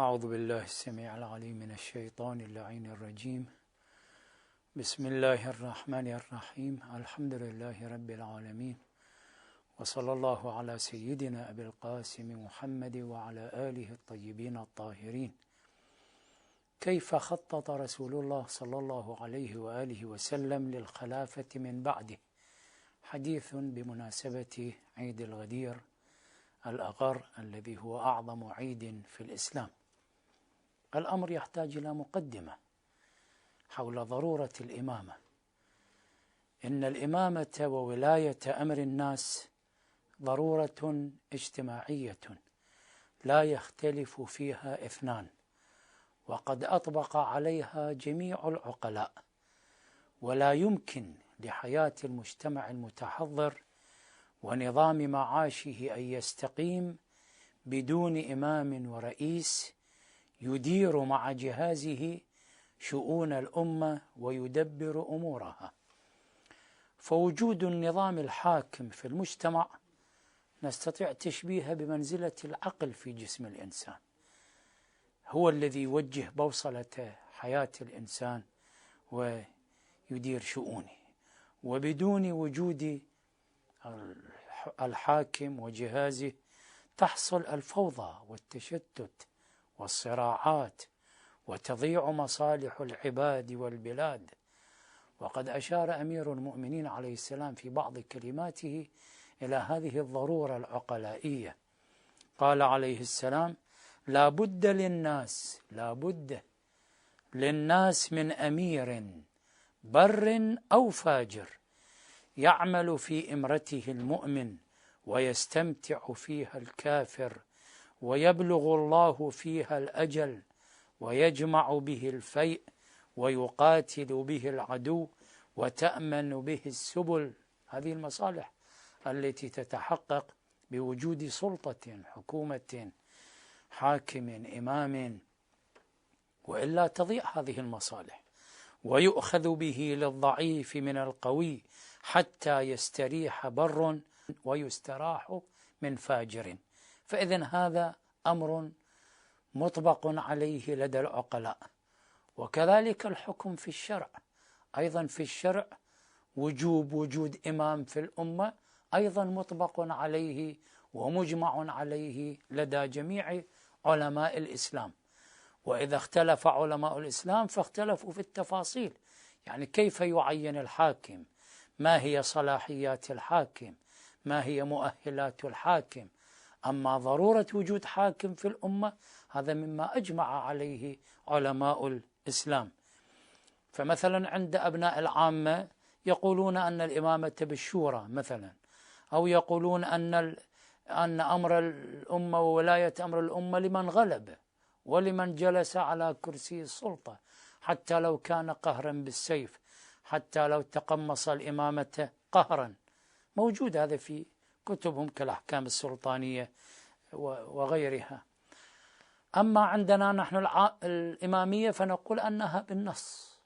أعوذ بالله السميع العليم من الشيطان اللعين الرجيم. بسم الله الرحمن الرحيم. الحمد لله رب العالمين، وصلى الله على سيدنا أبي القاسم محمد وعلى آله الطيبين الطاهرين. كيف خطط رسول الله صلى الله عليه وآله وسلم للخلافة من بعده؟ حديث بمناسبة عيد الغدير الأغر الذي هو أعظم عيد في الإسلام. الأمر يحتاج إلى مقدمة حول ضرورة الإمامة. إن الإمامة وولاية أمر الناس ضرورة اجتماعية لا يختلف فيها اثنان، وقد أطبق عليها جميع العقلاء، ولا يمكن لحياة المجتمع المتحضر ونظام معاشه أن يستقيم بدون إمام ورئيس يدير مع جهازه شؤون الأمة ويدبر أمورها. فوجود النظام الحاكم في المجتمع نستطيع تشبيهه بمنزلة العقل في جسم الإنسان، هو الذي يوجه بوصلة حياة الإنسان ويدير شؤونه، وبدون وجود الحاكم وجهازه تحصل الفوضى والتشتت والصراعات وتضيع مصالح العباد والبلاد. وقد أشار أمير المؤمنين عليه السلام في بعض كلماته إلى هذه الضرورة العقلائية. قال عليه السلام: لا بد للناس من أمير بر أو فاجر يعمل في إمرته المؤمن ويستمتع فيها الكافر، ويبلغ الله فيها الأجل ويجمع به الفيء ويقاتل به العدو وتأمن به السبل. هذه المصالح التي تتحقق بوجود سلطة، حكومة، حاكم، إمام، وإلا تضيع هذه المصالح. ويؤخذ به للضعيف من القوي حتى يستريح بر ويستراح من فاجر. فإذن هذا أمر مطبق عليه لدى العقلاء. وكذلك الحكم في الشرع، أيضا في الشرع وجود إمام في الأمة أيضا مطبق عليه ومجمع عليه لدى جميع علماء الإسلام. وإذا اختلف علماء الإسلام فاختلفوا في التفاصيل، يعني كيف يعين الحاكم، ما هي صلاحيات الحاكم، ما هي مؤهلات الحاكم. أما ضرورة وجود حاكم في الأمة هذا مما أجمع عليه علماء الإسلام. فمثلا عند أبناء العامة يقولون أن الإمامة بالشورى مثلا، أو يقولون أن أمر الأمة وولاية أمر الأمة لمن غلب ولمن جلس على كرسي السلطة، حتى لو كان قهرا بالسيف، حتى لو تقمص الإمامة قهرا. موجود هذا في كتبهم كالأحكام السلطانية وغيرها. أما عندنا نحن الإمامية فنقول أنها بالنص،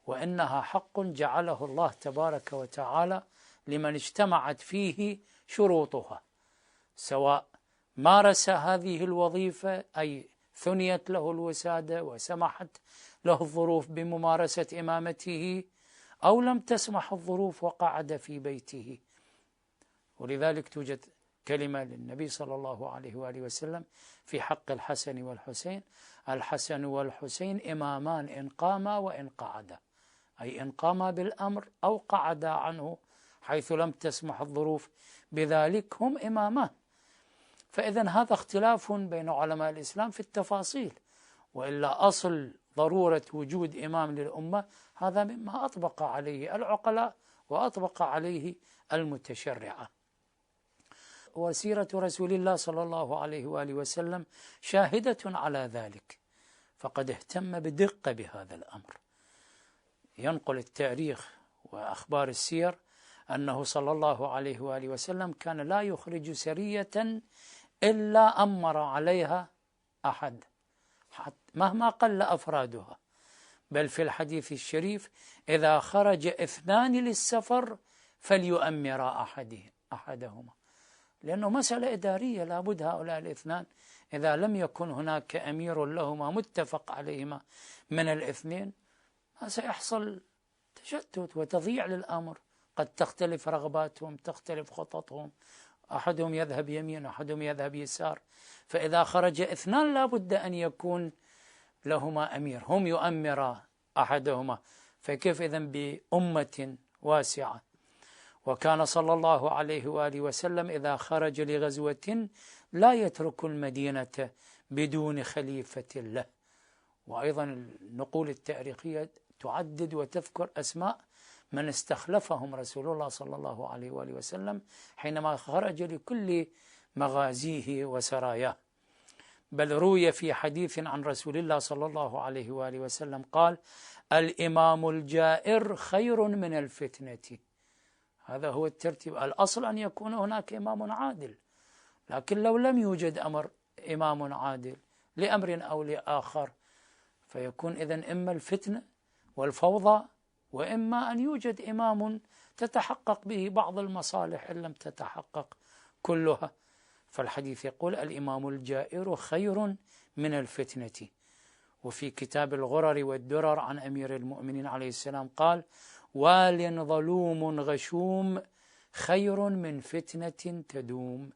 وإنها حق جعله الله تبارك وتعالى لمن اجتمعت فيه شروطها، سواء مارس هذه الوظيفة أي ثنيت له الوسادة وسمحت له الظروف بممارسة إمامته، أو لم تسمح الظروف وقعد في بيته. ولذلك توجد كلمة للنبي صلى الله عليه وآله وسلم في حق الحسن والحسين: الحسن والحسين إمامان إن قاما وإن قعدا، أي إن قاما بالأمر أو قعدا عنه حيث لم تسمح الظروف بذلك هم إمامان. فإذن هذا اختلاف بين علماء الإسلام في التفاصيل، وإلا أصل ضرورة وجود إمام للأمة هذا مما أطبق عليه العقلاء وأطبق عليه المتشرعة. وسيرة رسول الله صلى الله عليه وآله وسلم شاهدة على ذلك، فقد اهتم بدقة بهذا الأمر. ينقل التاريخ وأخبار السير أنه صلى الله عليه وآله وسلم كان لا يخرج سرية إلا أمر عليها أحد مهما قل أفرادها. بل في الحديث الشريف: إذا خرج اثنان للسفر فليؤمر أحدهما، لأنه مسألة إدارية لابد هؤلاء الاثنان إذا لم يكن هناك أمير لهما متفق عليهما من الاثنين سيحصل تشتت وتضييع للأمر، قد تختلف رغباتهم، تختلف خططهم، أحدهم يذهب يمين أحدهم يذهب يسار. فإذا خرج اثنان لا بد أن يكون لهما أمير، هم يؤمر أحدهما، فكيف إذن بأمة واسعة؟ وكان صلى الله عليه وآله وسلم إذا خرج لغزوة لا يترك المدينة بدون خليفة له. وأيضا النقول التاريخية تعدد وتذكر أسماء من استخلفهم رسول الله صلى الله عليه وآله وسلم حينما خرج لكل مغازيه وسراياه. بل روي في حديث عن رسول الله صلى الله عليه وآله وسلم قال: الإمام الجائر خير من الفتنة. هذا هو الترتيب، الأصل أن يكون هناك إمام عادل، لكن لو لم يوجد إمام عادل لأمر أو لآخر فيكون إذن إما الفتنة والفوضى، وإما أن يوجد إمام تتحقق به بعض المصالح إن لم تتحقق كلها. فالحديث يقول: الإمام الجائر خير من الفتنة. وفي كتاب الغرر والدرر عن أمير المؤمنين عليه السلام قال: وال ظلوم غشوم خير من فتنة تدوم.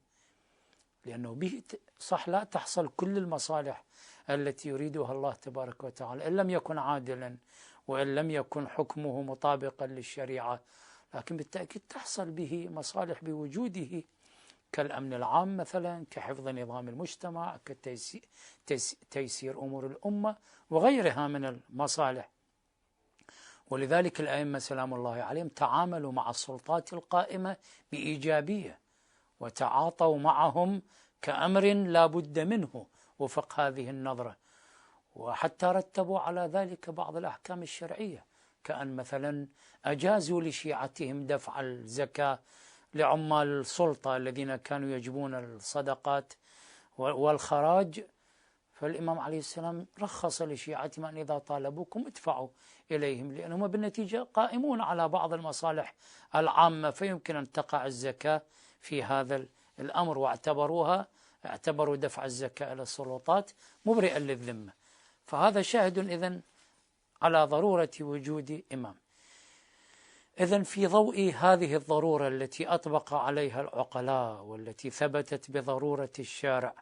لأنه به صح لا تحصل كل المصالح التي يريدها الله تبارك وتعالى إن لم يكن عادلا وإن لم يكن حكمه مطابقا للشريعة، لكن بالتأكيد تحصل به مصالح بوجوده، كالأمن العام مثلا، كحفظ نظام المجتمع، كتيسير أمور الأمة وغيرها من المصالح. ولذلك الأئمة سلام الله عليهم تعاملوا مع السلطات القائمة بإيجابية وتعاطوا معهم كأمر لا بد منه وفق هذه النظرة، وحتى رتبوا على ذلك بعض الأحكام الشرعية، كأن مثلا أجازوا لشيعتهم دفع الزكاة لعمال السلطة الذين كانوا يجبون الصدقات والخراج، فالإمام عليه السلام رخص لشيعتهم أن إذا طالبوكم ادفعوا إليهم، لأنهم بالنتيجة قائمون على بعض المصالح العامة، فيمكن أن تقع الزكاة في هذا الأمر، اعتبروا دفع الزكاة إلى السلطات مبرئا للذمة. فهذا شاهد إذن على ضرورة وجود إمام. إذن في ضوء هذه الضرورة التي أطبق عليها العقلاء والتي ثبتت بضرورة الشارع،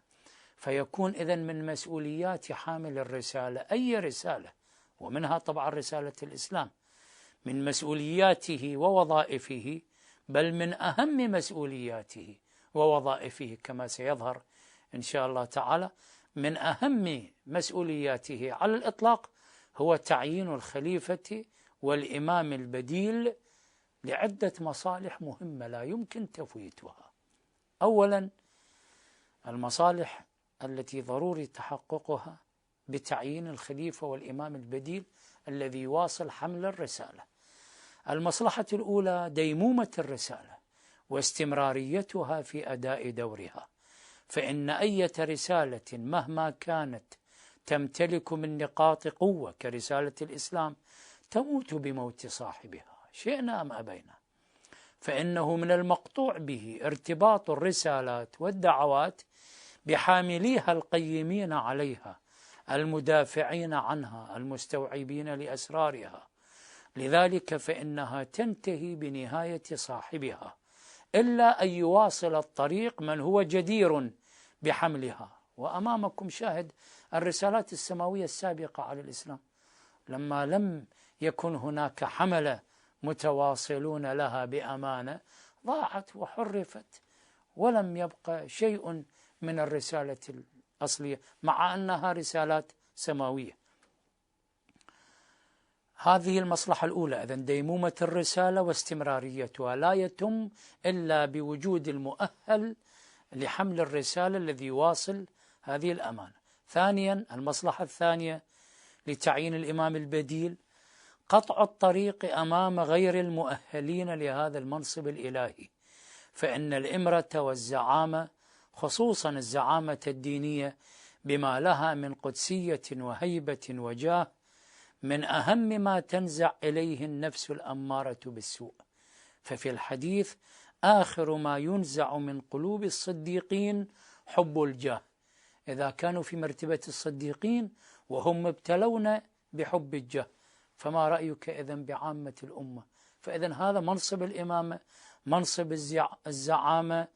فيكون إذن من مسؤوليات حامل الرسالة أي رسالة، ومنها طبعا رسالة الإسلام، من مسؤولياته ووظائفه، بل من أهم مسؤولياته ووظائفه كما سيظهر إن شاء الله تعالى، من أهم مسؤولياته على الإطلاق هو تعيين الخليفة والإمام البديل لعدة مصالح مهمة لا يمكن تفويتها. أولا، المصالح التي ضروري تحققها بتعيين الخليفة والإمام البديل الذي يواصل حمل الرسالة. المصلحة الأولى ديمومة الرسالة واستمراريتها في أداء دورها، فإن أي رسالة مهما كانت تمتلك من نقاط قوة كرسالة الإسلام تموت بموت صاحبها شئنا أم أبينا، فإنه من المقطوع به ارتباط الرسالات والدعوات بحامليها القيمين عليها المدافعين عنها المستوعبين لأسرارها، لذلك فإنها تنتهي بنهاية صاحبها إلا أن يواصل الطريق من هو جدير بحملها. وأمامكم شاهد الرسالات السماوية السابقة على الإسلام، لما لم يكن هناك حملة متواصلون لها بأمانة ضاعت وحرفت ولم يبقى شيء من الرسالة الأصلية مع أنها رسالات سماوية. هذه المصلحة الأولى، إذن ديمومة الرسالة واستمراريتها لا يتم إلا بوجود المؤهل لحمل الرسالة الذي يواصل هذه الأمانة. ثانيا، المصلحة الثانية لتعيين الإمام البديل قطع الطريق أمام غير المؤهلين لهذا المنصب الإلهي، فإن الإمرة والزعامة خصوصا الزعامة الدينية بما لها من قدسية وهيبة وجاه من أهم ما تنزع إليه النفس الأمارة بالسوء. ففي الحديث آخر ما ينزع من قلوب الصديقين حب الجاه، إذا كانوا في مرتبة الصديقين وهم مبتلون بحب الجاه، فما رأيك إذن بعامة الأمة؟ فإذن هذا منصب الإمامة، منصب الزعامة،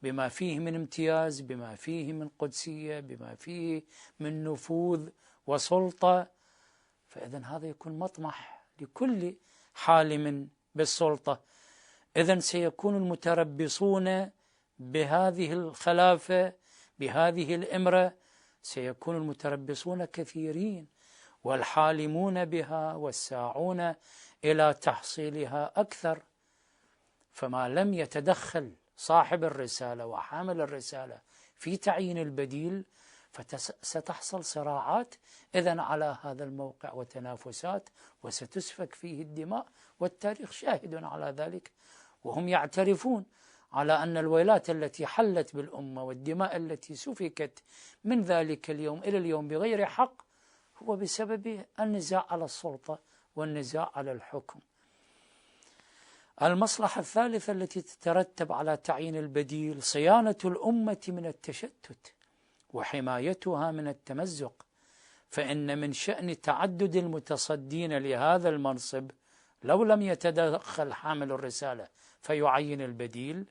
بما فيه من امتياز، بما فيه من قدسية، بما فيه من نفوذ وسلطة، فإذن هذا يكون مطمح لكل حالم بالسلطة. إذن سيكون المتربصون بهذه الخلافة، بهذه الإمرة، سيكون المتربصون كثيرين، والحالمون بها والساعون إلى تحصيلها أكثر. فما لم يتدخل صاحب الرسالة وحامل الرسالة في تعيين البديل، فستحصل صراعات إذن على هذا الموقع وتنافسات، وستسفك فيه الدماء، والتاريخ شاهد على ذلك، وهم يعترفون على أن الويلات التي حلت بالأمة والدماء التي سفكت من ذلك اليوم إلى اليوم بغير حق هو بسبب النزاع على السلطة والنزاع على الحكم. المصلحة الثالثة التي تترتب على تعيين البديل صيانة الأمة من التشتت وحمايتها من التمزق، فإن من شأن تعدد المتصدين لهذا المنصب لو لم يتدخل حامل الرسالة فيعين البديل،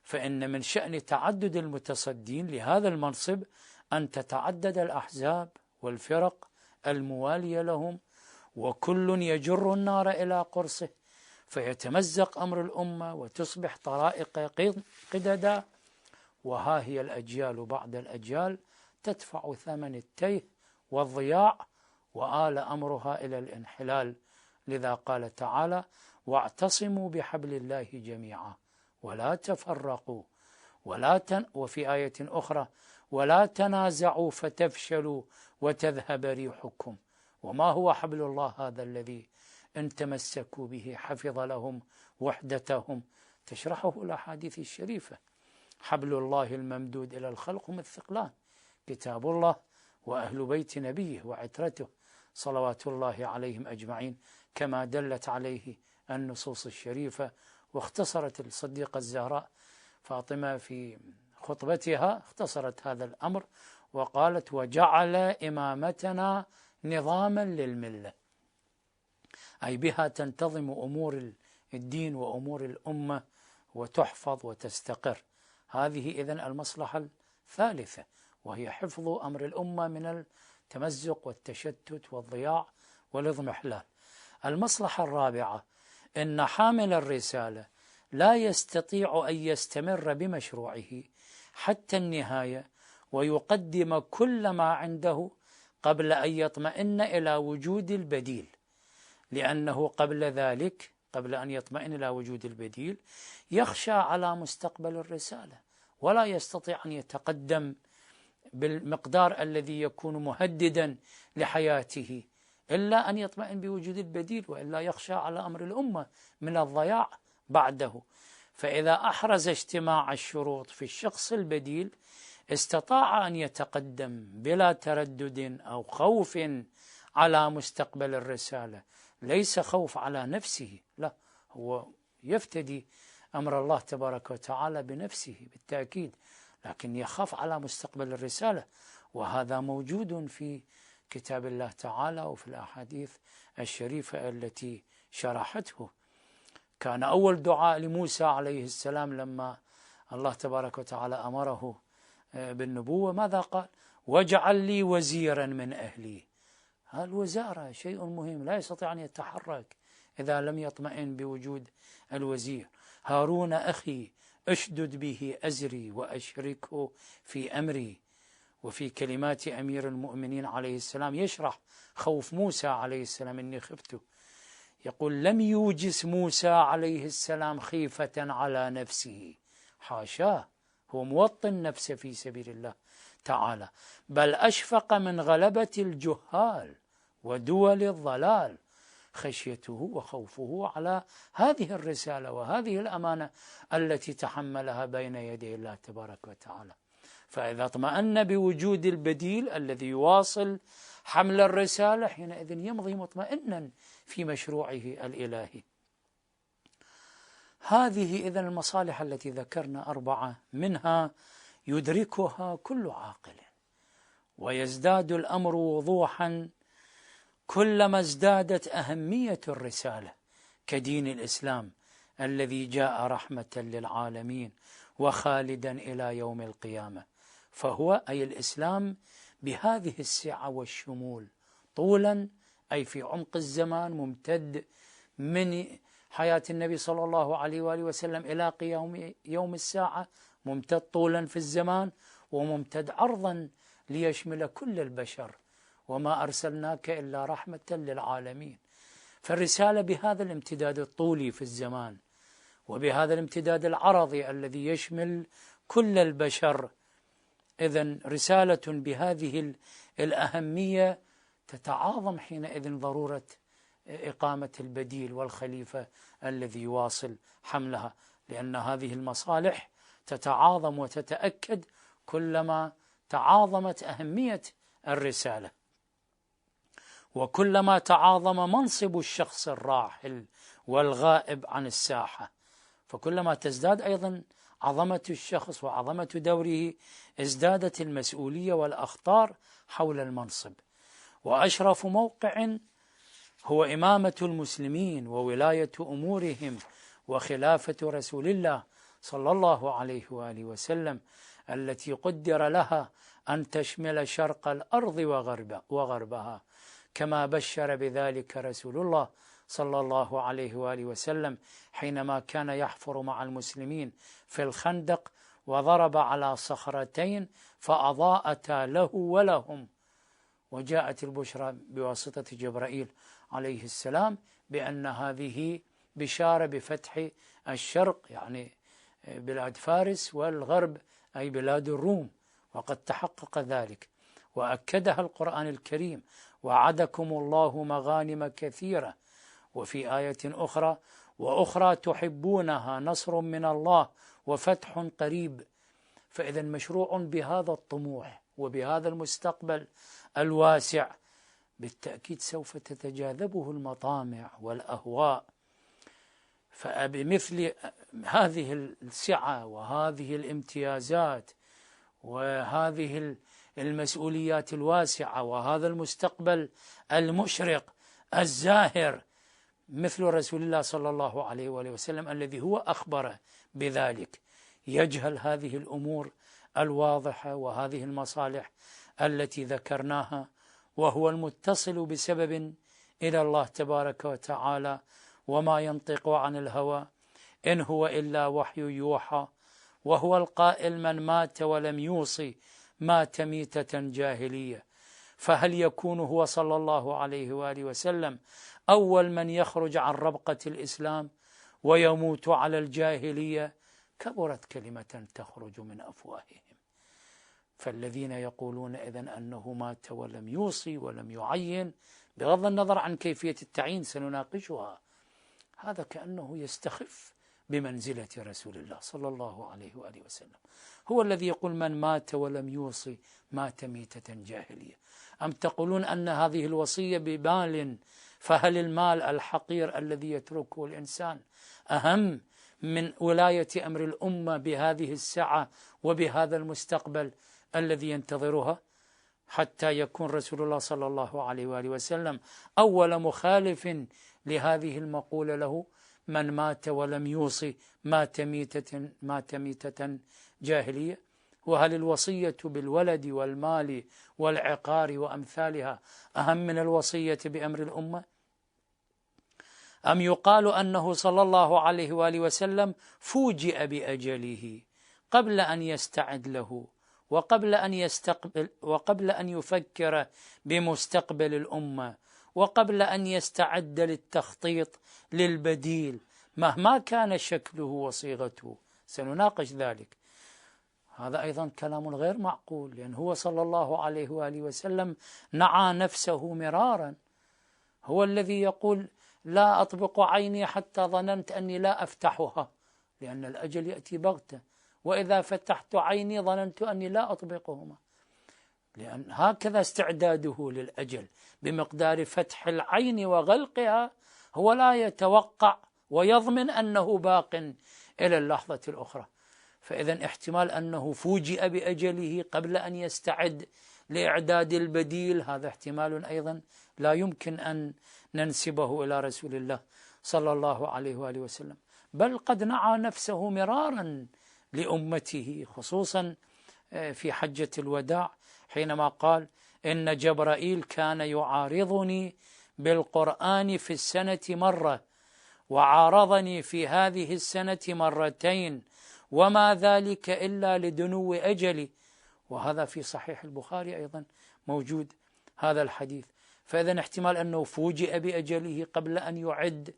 فإن من شأن تعدد المتصدين لهذا المنصب أن تتعدد الأحزاب والفرق الموالية لهم، وكل يجر النار إلى قرصه، فيتمزق أمر الأمة وتصبح طرائق قددا، وها هي الأجيال بعد الأجيال تدفع ثمن التيه والضياع، وآل أمرها إلى الانحلال. لذا قال تعالى: واعتصموا بحبل الله جميعا ولا تفرقوا وفي آية أخرى: ولا تنازعوا فتفشلوا وتذهب ريحكم. وما هو حبل الله هذا الذي إن تمسكوا به حفظ لهم وحدتهم؟ تشرحه الأحاديث الشريفة: حبل الله الممدود إلى الخلق هم الثقلان، كتاب الله وأهل بيت نبيه وعترته صلوات الله عليهم أجمعين، كما دلت عليه النصوص الشريفة. واختصرت الصديقة الزهراء فاطمة في خطبتها اختصرت هذا الأمر وقالت: وجعل إمامتنا نظاما للملة، أي بها تنتظم أمور الدين وأمور الأمة وتحفظ وتستقر. هذه إذن المصلحة الثالثة، وهي حفظ أمر الأمة من التمزق والتشتت والضياع والاضمحلال. المصلحة الرابعة: إن حامل الرسالة لا يستطيع أن يستمر بمشروعه حتى النهاية ويقدم كل ما عنده قبل أن يطمئن إلى وجود البديل، لأنه قبل ذلك، قبل أن يطمئن إلى وجود البديل، يخشى على مستقبل الرسالة ولا يستطيع أن يتقدم بالمقدار الذي يكون مهددا لحياته إلا أن يطمئن بوجود البديل، وإلا يخشى على أمر الأمة من الضياع بعده. فإذا أحرز اجتماع الشروط في الشخص البديل استطاع أن يتقدم بلا تردد أو خوف على مستقبل الرسالة، ليس خوف على نفسه، لا، هو يفتدي أمر الله تبارك وتعالى بنفسه بالتأكيد، لكن يخاف على مستقبل الرسالة، وهذا موجود في كتاب الله تعالى وفي الأحاديث الشريفة التي شرحته. كان أول دعاء لموسى عليه السلام لما الله تبارك وتعالى أمره بالنبوة ماذا قال؟ واجعل لي وزيرا من أهلي. الوزارة شيء مهم، لا يستطيع أن يتحرك إذا لم يطمئن بوجود الوزير. هارون أخي أشدد به أزري وأشركه في أمري. وفي كلمات أمير المؤمنين عليه السلام يشرح خوف موسى عليه السلام: إني خفته، يقول: لم يوجس موسى عليه السلام خيفة على نفسه، حاشاه، هو موطن نفسه في سبيل الله تعالى، بل أشفق من غلبة الجهال ودول الضلال، خشيته وخوفه على هذه الرسالة وهذه الأمانة التي تحملها بين يدي الله تبارك وتعالى. فإذا اطمأن بوجود البديل الذي يواصل حمل الرسالة حينئذ يمضي مطمئنا في مشروعه الإلهي. هذه إذن المصالح التي ذكرنا 4 منها يدركها كل عاقل، ويزداد الأمر وضوحا كلما ازدادت أهمية الرسالة كدين الإسلام الذي جاء رحمة للعالمين وخالدا إلى يوم القيامة. فهو أي الإسلام بهذه السعة والشمول طولا، أي في عمق الزمان، ممتد من حياة النبي صلى الله عليه وآله وسلم إلى قيام يوم الساعة، ممتد طولا في الزمان وممتد عرضا ليشمل كل البشر، وما أرسلناك إلا رحمة للعالمين. فالرسالة بهذا الامتداد الطولي في الزمان وبهذا الامتداد العرضي الذي يشمل كل البشر، إذن رسالة بهذه الأهمية تتعاظم حينئذ ضرورة إقامة البديل والخليفة الذي يواصل حملها، لأن هذه المصالح تتعاظم وتتأكد كلما تعاظمت أهمية الرسالة، وكلما تعاظم منصب الشخص الراحل والغائب عن الساحة، فكلما تزداد أيضا عظمة الشخص وعظمة دوره ازدادت المسؤولية والأخطار حول المنصب. وأشرف موقع هو إمامة المسلمين وولاية أمورهم وخلافة رسول الله صلى الله عليه وآله وسلم، التي قدر لها أن تشمل شرق الأرض وغربها، كما بشر بذلك رسول الله صلى الله عليه وآله وسلم حينما كان يحفر مع المسلمين في الخندق وضرب على صخرتين فأضاءتا له ولهم، وجاءت البشرى بواسطة جبرائيل عليه السلام بأن هذه بشارة بفتح الشرق، يعني بلاد فارس، والغرب أي بلاد الروم، وقد تحقق ذلك وأكدها القرآن الكريم: وعدكم الله مغانم كثيرة. وفي آية أخرى: وأخرى تحبونها نصر من الله وفتح قريب. فإذا مشروع بهذا الطموح وبهذا المستقبل الواسع بالتأكيد سوف تتجاذبه المطامع والأهواء. فبمثل هذه السعة وهذه الامتيازات وهذه المسؤوليات الواسعة وهذا المستقبل المشرق الزاهر، مثل رسول الله صلى الله عليه وآله وسلم الذي هو أخبر بذلك، يجهل هذه الأمور الواضحة وهذه المصالح التي ذكرناها، وهو المتصل بسبب إلى الله تبارك وتعالى: وما ينطق عن الهوى إن هو إلا وحي يوحى، وهو القائل: من مات ولم يوصي مات ميتة جاهلية. فهل يكون هو صلى الله عليه وآله وسلم أول من يخرج عن ربقة الإسلام ويموت على الجاهلية؟ كبرت كلمة تخرج من أفواههم. فالذين يقولون إذن أنه مات ولم يوصي ولم يعين، بغض النظر عن كيفية التعيين سنناقشها، هذا كأنه يستخف بمنزلة رسول الله صلى الله عليه وآله وسلم. هو الذي يقول: من مات ولم يوصي مات ميتة جاهلية. أم تقولون أن هذه الوصية بمال؟ فهل المال الحقير الذي يتركه الإنسان أهم من ولاية أمر الأمة بهذه السعة وبهذا المستقبل الذي ينتظرها، حتى يكون رسول الله صلى الله عليه وآله وسلم أول مخالف لهذه المقولة له: من مات ولم يوصي مات ميتة جاهلية؟ وهل الوصية بالولد والمال والعقار وأمثالها أهم من الوصية بأمر الأمة؟ أم يقال أنه صلى الله عليه وآله وسلم فوجئ بأجله قبل أن يستعد له وقبل أن يفكر بمستقبل الأمة وقبل أن يستعد للتخطيط للبديل مهما كان شكله وصيغته؟ سنناقش ذلك. هذا أيضا كلام غير معقول، لأن هو صلى الله عليه وآله وسلم نعى نفسه مرارا. هو الذي يقول: لا أطبق عيني حتى ظننت أني لا أفتحها، لأن الأجل يأتي بغتة، وإذا فتحت عيني ظننت أني لا أطبقهما. لأن هكذا استعداده للأجل بمقدار فتح العين وغلقها، هو لا يتوقع ويضمن أنه باق إلى اللحظة الأخرى. فإذا احتمال أنه فوجئ بأجله قبل أن يستعد لإعداد البديل، هذا احتمال أيضا لا يمكن أن ننسبه إلى رسول الله صلى الله عليه وآله وسلم، بل قد نعى نفسه مرارا لأمته، خصوصا في حجة الوداع حينما قال: إن جبرائيل كان يعارضني بالقرآن في السنة مرة، وعارضني في هذه السنة مرتين، وما ذلك إلا لدنو أجلي. وهذا في صحيح البخاري أيضا موجود هذا الحديث. فإذا احتمال أنه فوجئ بأجله قبل أن يعد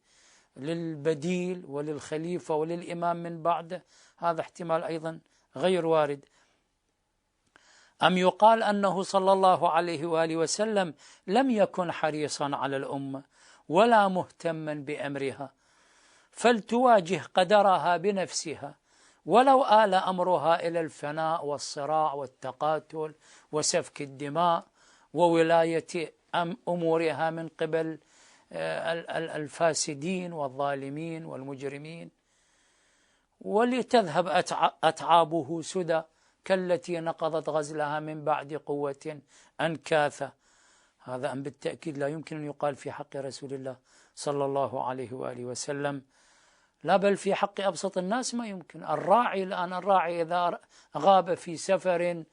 للبديل وللخليفة وللإمام من بعده، هذا احتمال أيضا غير وارد. أم يقال أنه صلى الله عليه وآله وسلم لم يكن حريصا على الأمة ولا مهتما بأمرها، فلتواجه قدرها بنفسها، ولو آل أمرها إلى الفناء والصراع والتقاتل وسفك الدماء وولاية أمورها من قبل الفاسدين والظالمين والمجرمين، ولتذهب أتعابه سدى كالتي نقضت غزلها من بعد قوة أنكاثا. هذا أم بالتأكيد لا يمكن أن يقال في حق رسول الله صلى الله عليه وآله وسلم، لا بل في حق أبسط الناس ما يمكن. الراعي الآن، الراعي إذا غاب في سفر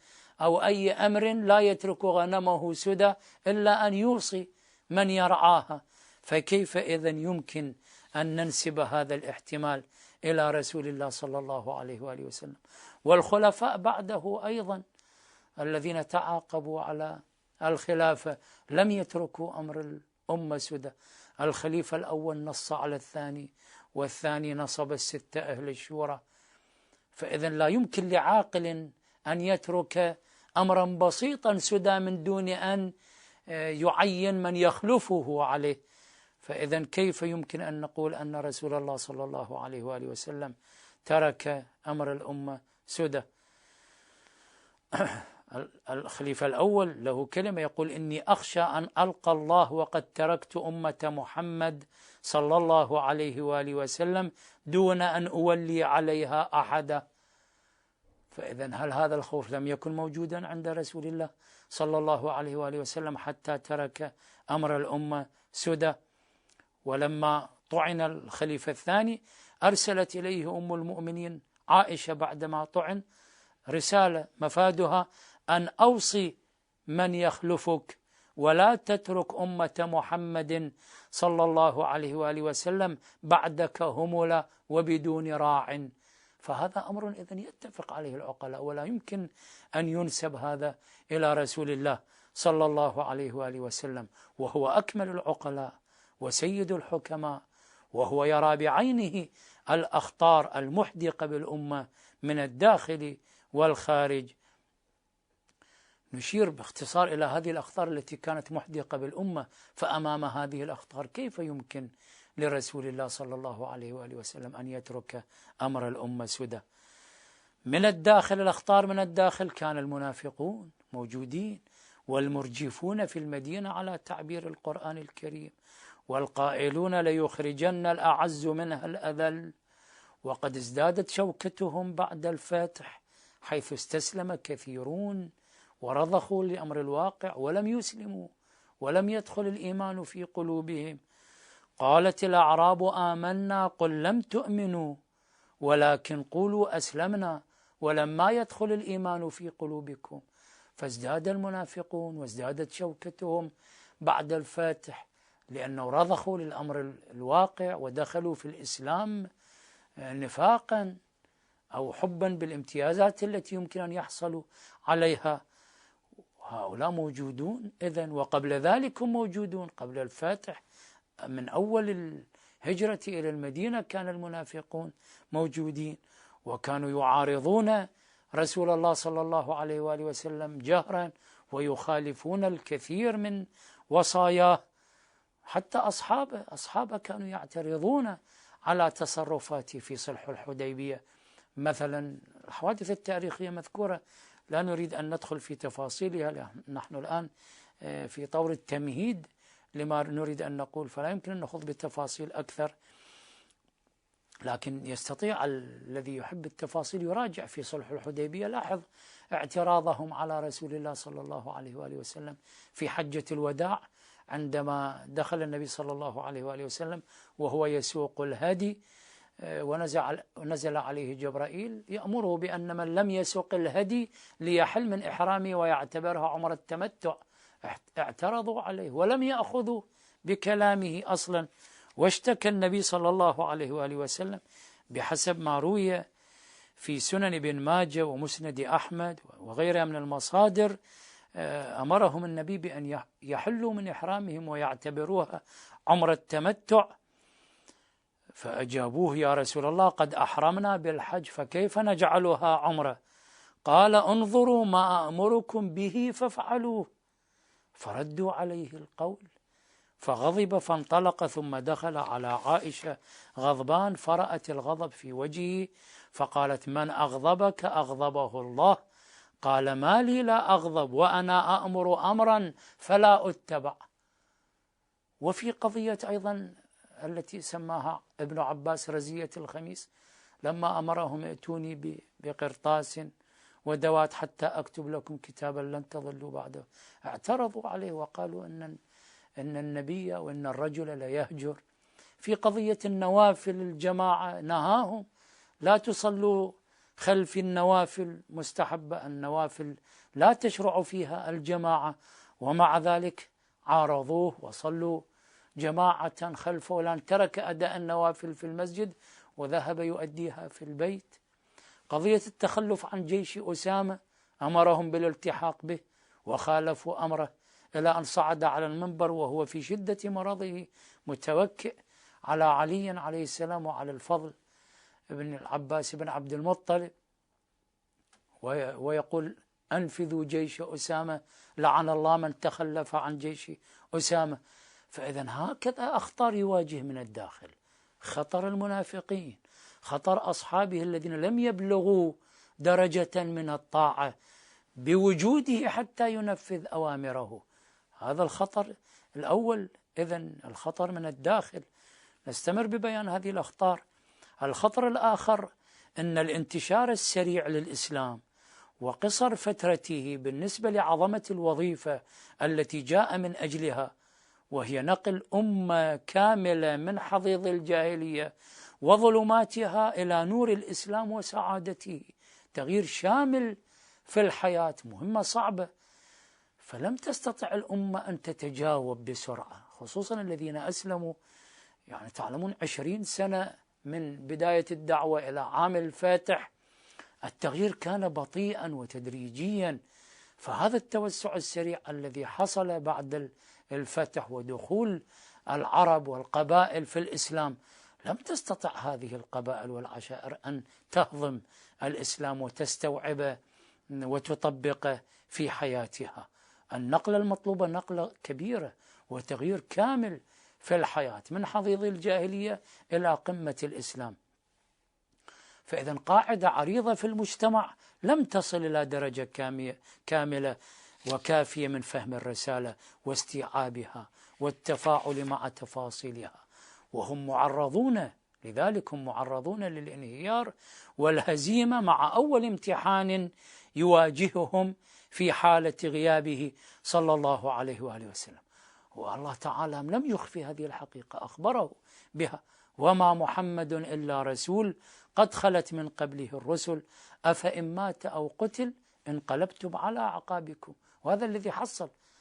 أو أي أمر لا يترك غنمه سدى إلا أن يوصي من يرعاها، فكيف إذن يمكن أن ننسب هذا الاحتمال إلى رسول الله صلى الله عليه وآله وسلم؟ والخلفاء بعده أيضا الذين تعاقبوا على الخلافة لم يتركوا أمر الأمة سدى. الخليفة الأول نص على الثاني، والثاني نصب الستة أهل الشورى. فإذا لا يمكن لعاقل أن يترك أمرا بسيطا سدى من دون أن يعين من يخلفه عليه. فإذا كيف يمكن أن نقول أن رسول الله صلى الله عليه وآله وسلم ترك أمر الأمة سدى؟ الخليفة الأول له كلمة يقول: إني أخشى أن ألقى الله وقد تركت أمة محمد صلى الله عليه وآله وسلم دون أن أولي عليها أحدا. فإذا هل هذا الخوف لم يكن موجودا عند رسول الله صلى الله عليه وآله وسلم حتى ترك أمر الأمة سدى؟ ولما طعن الخليفة الثاني أرسلت إليه أم المؤمنين عائشة بعدما طعن رسالة مفادها أن أوصي من يخلفك ولا تترك أمة محمد صلى الله عليه وآله وسلم بعدك هملا وبدون راع. فهذا أمر إذن يتفق عليه العقلاء، ولا يمكن أن ينسب هذا إلى رسول الله صلى الله عليه وآله وسلم، وهو أكمل العقلاء وسيد الحكماء، وهو يرى بعينه الأخطار المحدقة بالأمة من الداخل والخارج. نشير باختصار إلى هذه الأخطار التي كانت محدقة بالأمة. فأمام هذه الأخطار كيف يمكن لرسول الله صلى الله عليه وآله وسلم أن يترك أمر الأمة سدى؟ من الداخل، الأخطار من الداخل، كان المنافقون موجودين والمرجفون في المدينة على تعبير القرآن الكريم، والقائلون ليخرجن الأعز منها الأذل. وقد ازدادت شوكتهم بعد الفتح، حيث استسلم كثيرون ورضخوا لأمر الواقع ولم يسلموا، ولم يدخل الإيمان في قلوبهم. قالت الأعراب آمنا قل لم تؤمنوا ولكن قولوا أسلمنا ولما يدخل الإيمان في قلوبكم. فازداد المنافقون وازدادت شوكتهم بعد الفتح، لأنه رضخوا للأمر الواقع ودخلوا في الإسلام نفاقا أو حبا بالامتيازات التي يمكن أن يحصلوا عليها. هؤلاء موجودون إذن، وقبل ذلك هم موجودون قبل الفتح. من أول الهجرة إلى المدينة كان المنافقون موجودين، وكانوا يعارضون رسول الله صلى الله عليه وآله وسلم جهرا، ويخالفون الكثير من وصاياه. حتى أصحابه كانوا يعترضون على تصرفاته في صلح الحديبية مثلا. الحوادث التاريخية مذكورة، لا نريد أن ندخل في تفاصيلها، نحن الآن في طور التمهيد لما نريد أن نقول، فلا يمكن أن نخوض بالتفاصيل أكثر. لكن يستطيع الذي يحب التفاصيل يراجع في صلح الحديبية. لاحظ اعتراضهم على رسول الله صلى الله عليه وآله وسلم في حجة الوداع، عندما دخل النبي صلى الله عليه وآله وسلم وهو يسوق الهدي، ونزل عليه جبرائيل يأمره بأن من لم يسوق الهدي ليحل من إحرامه ويعتبرها عمرة التمتع. اعترضوا عليه ولم يأخذوا بكلامه أصلا، واشتكى النبي صلى الله عليه وآله وسلم بحسب ما روي في سنن بن ماجه ومسند أحمد وغيرها من المصادر. أمرهم النبي بأن يحلوا من إحرامهم ويعتبروها عمرة التمتع، فأجابوه: يا رسول الله قد أحرمنا بالحج فكيف نجعلها عمرة؟ قال: انظروا ما أمركم به فافعلوه. فردوا عليه القول فغضب فانطلق، ثم دخل على عائشة غضبان، فرأت الغضب في وجهه فقالت: من أغضبك أغضبه الله. قال: ما لي لا أغضب وأنا أأمر أمرا فلا أتبع. وفي قضية أيضا التي سماها ابن عباس رزية الخميس، لما أمرهم: ائتوني بقرطاس ودوات حتى أكتب لكم كتابا لن تضلوا بعده، اعترضوا عليه وقالوا إن النبي وإن الرجل لا يهجر. في قضية النوافل الجماعة نهاهم: لا تصلوا خلف النوافل، مستحبة النوافل لا تشرع فيها الجماعة، ومع ذلك عارضوه وصلوا جماعة خلفه، لأن ترك أداء النوافل في المسجد وذهب يؤديها في البيت. قضية التخلف عن جيش أسامة أمرهم بالالتحاق به وخالفوا أمره، إلى أن صعد على المنبر وهو في شدة مرضه متوكئ على علي عليه السلام وعلى الفضل ابن العباس بن عبد المطلب، ويقول: أنفذوا جيش أسامة، لعن الله من تخلف عن جيش أسامة. فإذا هكذا أخطار يواجه من الداخل: خطر المنافقين، خطر أصحابه الذين لم يبلغوا درجة من الطاعة بوجوده حتى ينفذ أوامره. هذا الخطر الأول. إذن الخطر من الداخل. نستمر ببيان هذه الأخطار. الخطر الآخر أن الانتشار السريع للإسلام وقصر فترته بالنسبة لعظمة الوظيفة التي جاء من أجلها، وهي نقل أمة كاملة من حضيض الجاهلية وظلماتها إلى نور الإسلام وسعادته، تغيير شامل في الحياة، مهمة صعبة. فلم تستطع الأمة أن تتجاوب بسرعة، خصوصا الذين أسلموا. يعني تعلمون 20 سنة من بداية الدعوة إلى عام الفاتح، التغيير كان بطيئا وتدريجيا. فهذا التوسع السريع الذي حصل بعد الفتح ودخول العرب والقبائل في الإسلام، لم تستطع هذه القبائل والعشائر أن تهضم الإسلام وتستوعبه وتطبقه في حياتها. النقلة المطلوبة نقلة كبيرة وتغيير كامل في الحياة من حضيض الجاهلية إلى قمة الإسلام. فإذا قاعدة عريضة في المجتمع لم تصل إلى درجة كاملة وكافية من فهم الرسالة واستيعابها والتفاعل مع تفاصيلها، وهم معرضون، لذلك هم معرضون للانهيار والهزيمة مع أول امتحان يواجههم في حالة غيابه صلى الله عليه وآله وسلم. والله تعالى لم يخفي هذه الحقيقة، أخبره بها: وما محمد إلا رسول قد خلت من قبله الرسل أفإن مات أو قتل انقلبتم على أعقابكم. وهذا الذي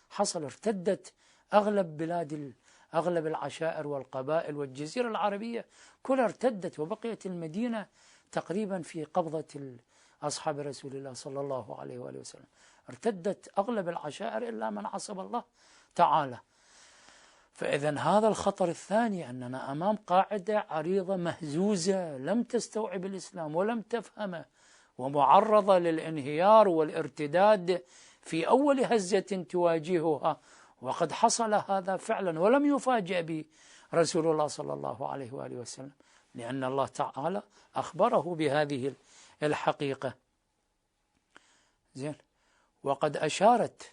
حصل ارتدت أغلب العشائر والقبائل والجزيرة العربية كلها ارتدت، وبقيت المدينة تقريبا في قبضة أصحاب رسول الله صلى الله عليه وآله وسلم. ارتدت أغلب العشائر إلا من عصب الله تعالى. فإذا هذا الخطر الثاني، أننا أمام قاعدة عريضة مهزوزة لم تستوعب الإسلام ولم تفهمه، ومعرضة للانهيار والارتداد في أول هزة تواجهها. وقد حصل هذا فعلا ولم يفاجأ به رسول الله صلى الله عليه وآله وسلم، لأن الله تعالى أخبره بهذه الحقيقة. زين. وقد أشارت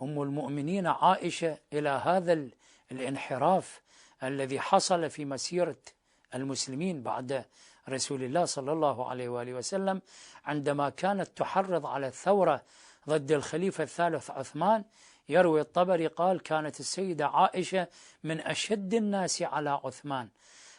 أم المؤمنين عائشة إلى هذا الانحراف الذي حصل في مسيرة المسلمين بعد رسول الله صلى الله عليه وآله وسلم، عندما كانت تحرض على الثورة ضد الخليفة الثالث عثمان. يروي الطبري قال: كانت السيدة عائشة من أشد الناس على عثمان،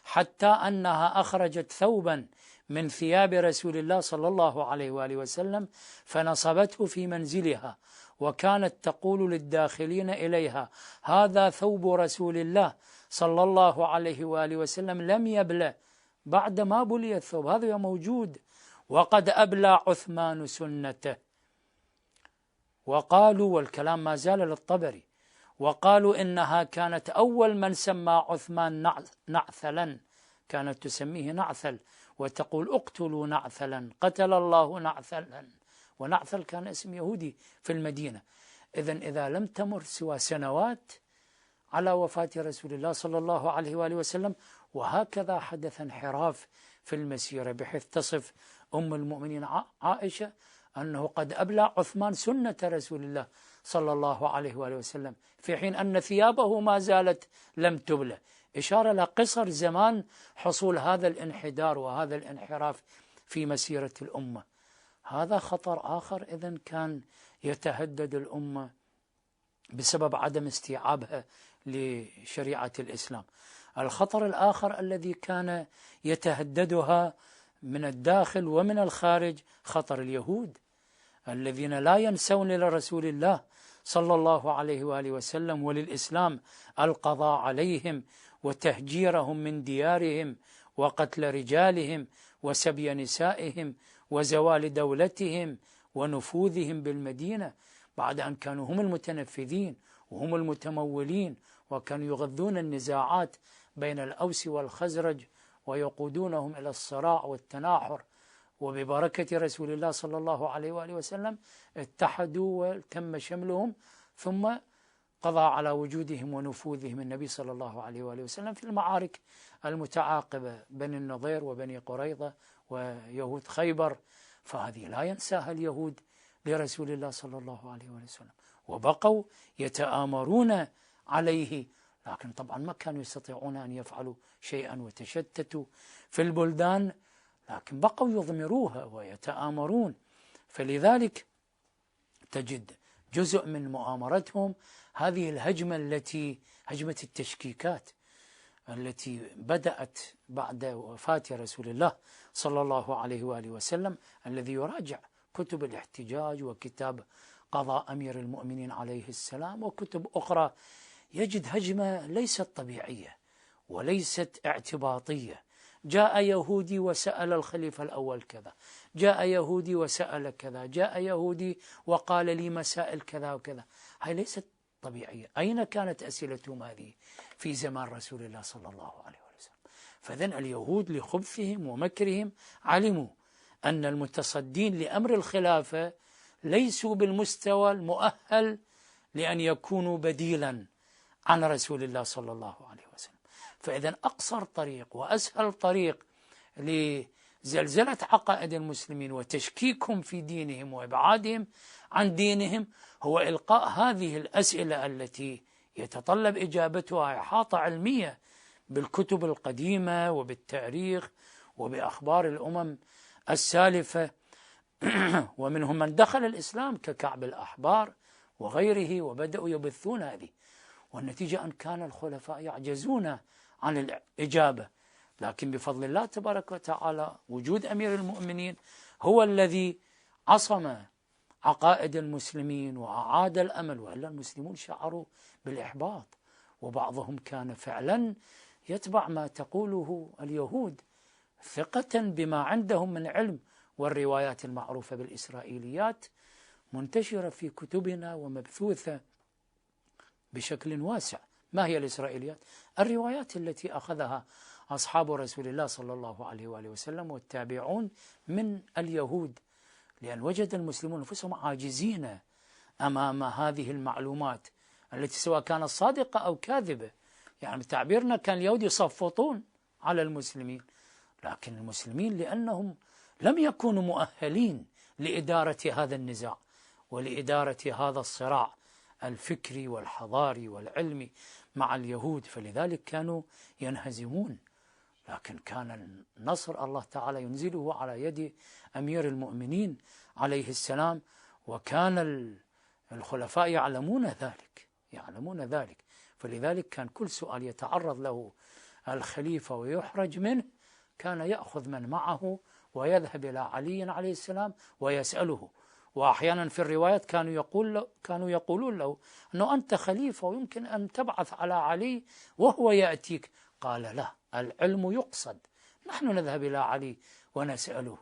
حتى أنها أخرجت ثوبا من ثياب رسول الله صلى الله عليه وآله وسلم فنصبته في منزلها، وكانت تقول للداخلين إليها: هذا ثوب رسول الله صلى الله عليه وآله وسلم لم يبلى بعد ما بلي الثوب، هذا موجود، وقد أبلى عثمان سنته. وقالوا، والكلام ما زال للطبري، وقالوا إنها كانت أول من سمى عثمان نعثلا، كانت تسميه نعثل وتقول: اقتلوا نعثلا، قتل الله نعثلا. ونعثل كان اسم يهودي في المدينة. إذا لم تمر سوى سنوات على وفاة رسول الله صلى الله عليه وآله وسلم، وهكذا حدث انحراف في المسيرة، بحيث تصف أم المؤمنين عائشة أنه قد أبلى عثمان سنة رسول الله صلى الله عليه وآله وسلم، في حين أن ثيابه ما زالت لم تبلى، إشارة لقصر زمان حصول هذا الانحدار وهذا الانحراف في مسيرة الأمة. هذا خطر آخر إذن كان يتهدد الأمة بسبب عدم استيعابها لشريعة الإسلام. الخطر الآخر الذي كان يتهددها من الداخل ومن الخارج خطر اليهود، الذين لا ينسون لرسول الله صلى الله عليه وآله وسلم وللإسلام القضاء عليهم وتهجيرهم من ديارهم وقتل رجالهم وسبي نسائهم وزوال دولتهم ونفوذهم بالمدينة، بعد أن كانوا هم المتنفذين وهم المتمولين، وكانوا يغذون النزاعات بين الأوس والخزرج ويقودونهم إلى الصراع والتناحر. وببركة رسول الله صلى الله عليه وآله وسلم اتحدوا وتم شملهم، ثم قضى على وجودهم ونفوذهم النبي صلى الله عليه وآله وسلم في المعارك المتعاقبة بني النضير وبني قريظة ويهود خيبر. فهذه لا ينساها اليهود لرسول الله صلى الله عليه وآله وسلم، وبقوا يتآمرون عليه، لكن طبعا ما كانوا يستطيعون أن يفعلوا شيئا وتشتتوا في البلدان، لكن بقوا يضمروها ويتآمرون. فلذلك تجد جزء من مؤامرتهم هذه الهجمة هجمة التشكيكات التي بدأت بعد وفاة رسول الله صلى الله عليه وآله وسلم، الذي يراجع كتب الاحتجاج وكتاب قضاء أمير المؤمنين عليه السلام وكتب أخرى يجد هجمة ليست طبيعية وليست اعتباطية. جاء يهودي وسأل الخليفة الأول كذا، جاء يهودي وسأل كذا، جاء يهودي وقال لي مسائل كذا وكذا. هاي ليست طبيعية. أين كانت أسئلتهم هذه في زمان رسول الله صلى الله عليه وسلم؟ فذن اليهود لخبثهم ومكرهم علموا أن المتصدين لأمر الخلافة ليسوا بالمستوى المؤهل لأن يكونوا بديلا عن رسول الله صلى الله عليه وسلم. فإذا أقصر طريق وأسهل طريق لزلزلة عقائد المسلمين وتشكيكهم في دينهم وإبعادهم عن دينهم هو إلقاء هذه الأسئلة التي يتطلب إجابتها إحاطة علمية بالكتب القديمة وبالتاريخ وبأخبار الأمم السالفة. ومنهم من دخل الإسلام ككعب الأحبار وغيره وبدأوا يبثون هذه، والنتيجة أن كان الخلفاء يعجزون عن الإجابة. لكن بفضل الله تبارك وتعالى وجود أمير المؤمنين هو الذي عصم عقائد المسلمين وأعاد الأمل، وإلا المسلمون شعروا بالإحباط، وبعضهم كان فعلا يتبع ما تقوله اليهود ثقة بما عندهم من علم. والروايات المعروفة بالإسرائيليات منتشرة في كتبنا ومبثوثة بشكل واسع. ما هي الإسرائيليات؟ الروايات التي أخذها أصحاب رسول الله صلى الله عليه وآله وسلم والتابعون من اليهود، لأن وجد المسلمون أنفسهم عاجزين أمام هذه المعلومات التي سواء كانت صادقة أو كاذبة. يعني بتعبيرنا كان اليهود يصفطون على المسلمين، لكن المسلمين لأنهم لم يكونوا مؤهلين لإدارة هذا النزاع ولإدارة هذا الصراع الفكري والحضاري والعلمي مع اليهود، فلذلك كانوا ينهزمون لكن كان النصر الله تعالى ينزله على يد أمير المؤمنين عليه السلام، وكان الخلفاء يعلمون ذلك. فلذلك كان كل سؤال يتعرض له الخليفة ويحرج منه كان يأخذ من معه ويذهب إلى علي عليه السلام ويسأله. وأحيانا في الروايات كانوا يقولون له أنه أنت خليفة ويمكن أن تبعث على علي وهو يأتيك. قال لا، العلم يقصد، نحن نذهب إلى علي ونسأله.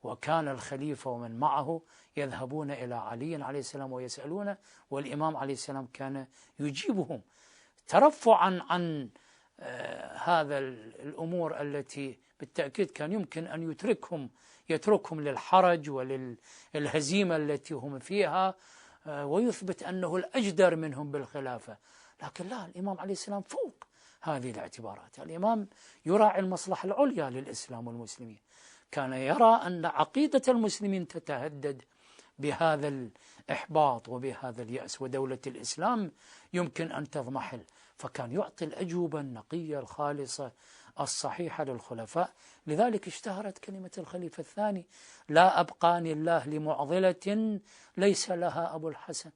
وكان الخليفة ومن معه يذهبون إلى علي عليه السلام ويسألونه، والإمام عليه السلام كان يجيبهم ترفعا عن هذا الأمور التي بالتأكيد كان يمكن أن يتركهم للحرج وللهزيمة التي هم فيها، ويثبت أنه الأجدر منهم بالخلافة. لكن لا، الإمام عليه السلام فوق هذه الاعتبارات. الإمام يراعي المصلحة العليا للإسلام والمسلمين، كان يرى أن عقيدة المسلمين تتهدد بهذا الإحباط وبهذا اليأس، ودولة الإسلام يمكن أن تضمحل. فكان يعطي الأجوبة النقية الخالصة الصحيحة للخلفاء. لذلك اشتهرت كلمة الخليفة الثاني: لا أبقاني الله لمعضلة ليس لها أبو الحسن.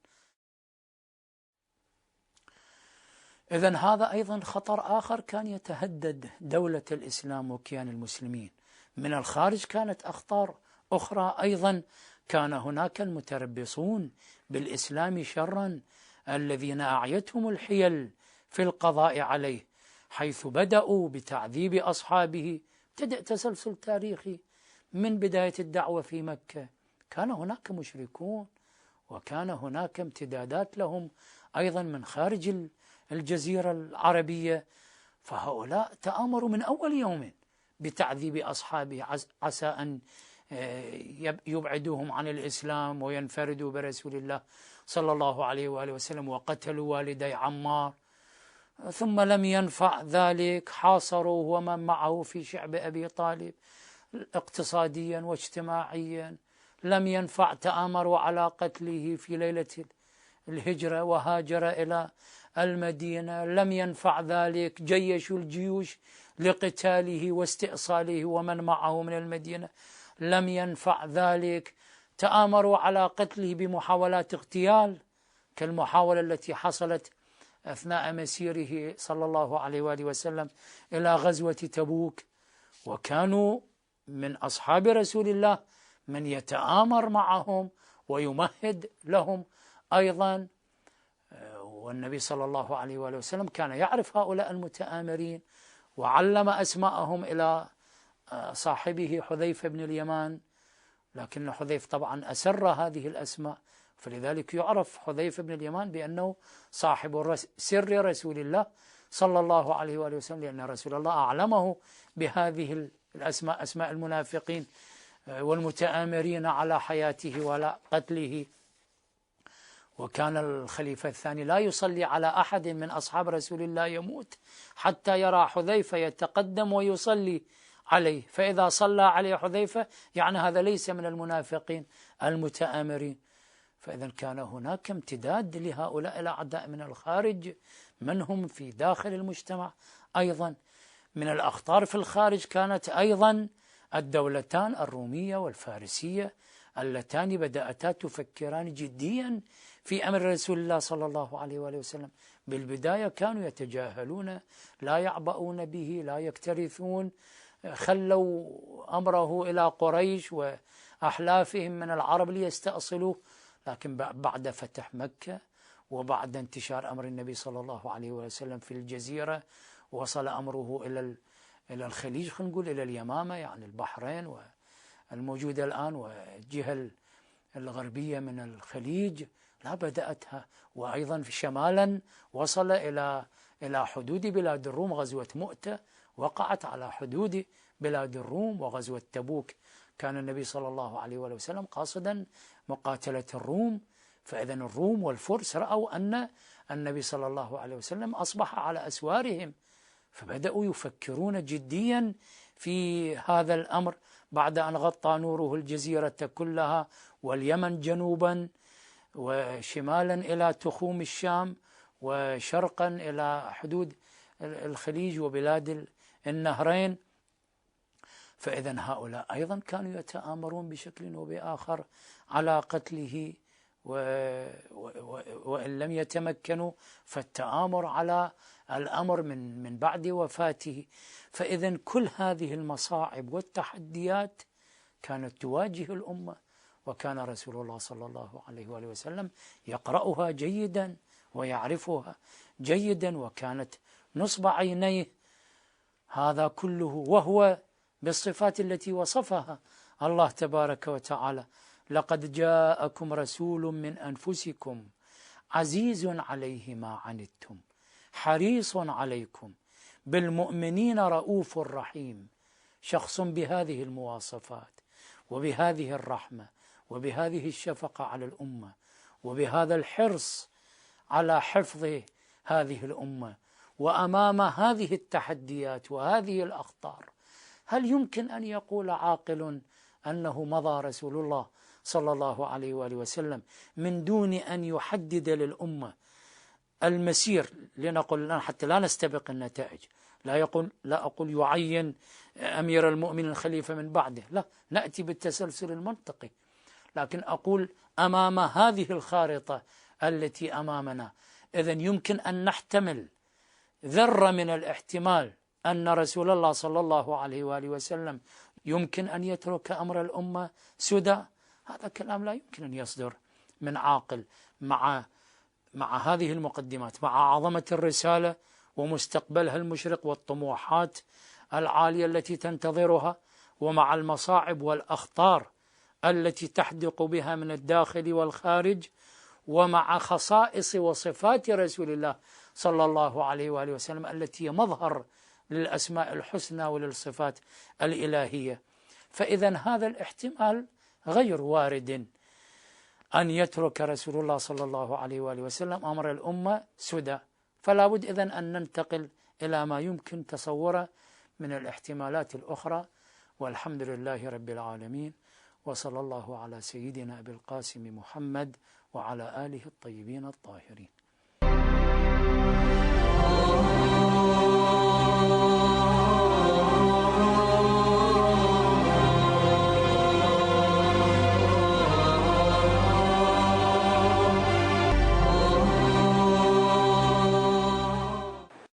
إذن هذا أيضا خطر آخر كان يتهدد دولة الإسلام وكيان المسلمين. من الخارج كانت أخطار أخرى أيضا. كان هناك المتربصون بالإسلام شرا الذين أعيتهم الحيل في القضاء عليه، حيث بدأوا بتعذيب أصحابه. ابتدأ تسلسل تاريخي من بداية الدعوة في مكة. كان هناك مشركون، وكان هناك امتدادات لهم أيضا من خارج الجزيرة العربية. فهؤلاء تآمروا من أول يوم بتعذيب أصحابه، عسى أن يبعدوهم عن الإسلام وينفردوا برسول الله صلى الله عليه وآله وسلم، وقتلوا والدي عمار. ثم لم ينفع ذلك، حاصروا ومن معه في شعب أبي طالب اقتصاديا واجتماعيا. لم ينفع، تآمروا على قتله في ليلة الهجرة وهاجر إلى المدينة. لم ينفع ذلك، جيشوا الجيوش لقتاله واستئصاله ومن معه من المدينة. لم ينفع ذلك، تآمروا على قتله بمحاولات اغتيال كالمحاولة التي حصلت أثناء مسيره صلى الله عليه وآله وسلم إلى غزوة تبوك. وكانوا من أصحاب رسول الله من يتآمر معهم ويمهد لهم أيضا. والنبي صلى الله عليه وآله وسلم كان يعرف هؤلاء المتآمرين، وعلم أسماءهم إلى صاحبه حذيفة بن اليمان، لكن حذيف طبعا أسر هذه الأسماء، فلذلك يعرف حذيفة بن اليمان بأنه صاحب سر رسول الله صلى الله عليه وآله وسلم، لأن رسول الله أعلمه بهذه الأسماء، أسماء المنافقين والمتآمرين على حياته وعلى قتله. وكان الخليفة الثاني لا يصلي على أحد من أصحاب رسول الله يموت حتى يرى حذيفة يتقدم ويصلي عليه، فإذا صلى عليه حذيفة يعني هذا ليس من المنافقين المتآمرين. فإذا كان هناك امتداد لهؤلاء الأعداء من الخارج، منهم في داخل المجتمع أيضا. من الأخطار في الخارج كانت أيضا الدولتان الرومية والفارسية اللتان بدأتا تفكران جديا في أمر رسول الله صلى الله عليه وآله وسلم. بالبداية كانوا يتجاهلون، لا يعبؤون به، لا يكترثون، خلوا أمره إلى قريش وأحلافهم من العرب ليستأصلوه. لكن بعد فتح مكة وبعد انتشار أمر النبي صلى الله عليه وسلم في الجزيرة، وصل أمره إلى الخليج، خلينا نقول إلى اليمامة، يعني البحرين والموجودة الآن، والجهة الغربية من الخليج لا بدأتها. وأيضا في شمالا وصل إلى حدود بلاد الروم. غزوة مؤتة وقعت على حدود بلاد الروم، وغزوة تبوك كان النبي صلى الله عليه وسلم قاصدا مقاتلة الروم. فإذا الروم والفرس رأوا أن النبي صلى الله عليه وسلم أصبح على أسوارهم، فبدأوا يفكرون جديا في هذا الأمر بعد أن غطى نوره الجزيرة كلها، واليمن جنوبا وشمالا إلى تخوم الشام، وشرقا إلى حدود الخليج وبلاد النهرين. فإذا هؤلاء أيضا كانوا يتآمرون بشكل وبآخر على قتله، وإن لم يتمكنوا فالتآمر على الأمر من بعد وفاته. فإذا كل هذه المصاعب والتحديات كانت تواجه الأمة، وكان رسول الله صلى الله عليه وآله وسلم يقرأها جيدا ويعرفها جيدا، وكانت نصب عينيه هذا كله، وهو بالصفات التي وصفها الله تبارك وتعالى: لقد جاءكم رسول من أنفسكم عزيز عليه ما عنتم حريص عليكم بالمؤمنين رؤوف رحيم. شخص بهذه المواصفات وبهذه الرحمة وبهذه الشفقة على الأمة وبهذا الحرص على حفظ هذه الأمة، وأمام هذه التحديات وهذه الأخطار، هل يمكن أن يقول عاقل أنه مضى رسول الله صلى الله عليه وآله وسلم من دون أن يحدد للأمة المسير؟ لنقل حتى لا نستبق النتائج، لا أقول يعين أمير المؤمنين الخليفة من بعده، لا، نأتي بالتسلسل المنطقي، لكن أقول أمام هذه الخارطة التي أمامنا، إذن يمكن أن نحتمل ذرة من الاحتمال أن رسول الله صلى الله عليه وآله وسلم يمكن أن يترك أمر الأمة سدى. هذا كلام لا يمكن أن يصدر من عاقل مع هذه المقدمات، مع عظمة الرسالة ومستقبلها المشرق والطموحات العالية التي تنتظرها، ومع المصاعب والأخطار التي تحدق بها من الداخل والخارج، ومع خصائص وصفات رسول الله صلى الله عليه وآله وسلم التي هي مظهر للأسماء الحسنى وللصفات الإلهية. فإذا هذا الاحتمال غير وارد أن يترك رسول الله صلى الله عليه وآله وسلم أمر الأمة سدى. فلا بد إذن أن ننتقل إلى ما يمكن تصوره من الاحتمالات الأخرى. والحمد لله رب العالمين، وصلى الله على سيدنا أبي القاسم محمد وعلى آله الطيبين الطاهرين.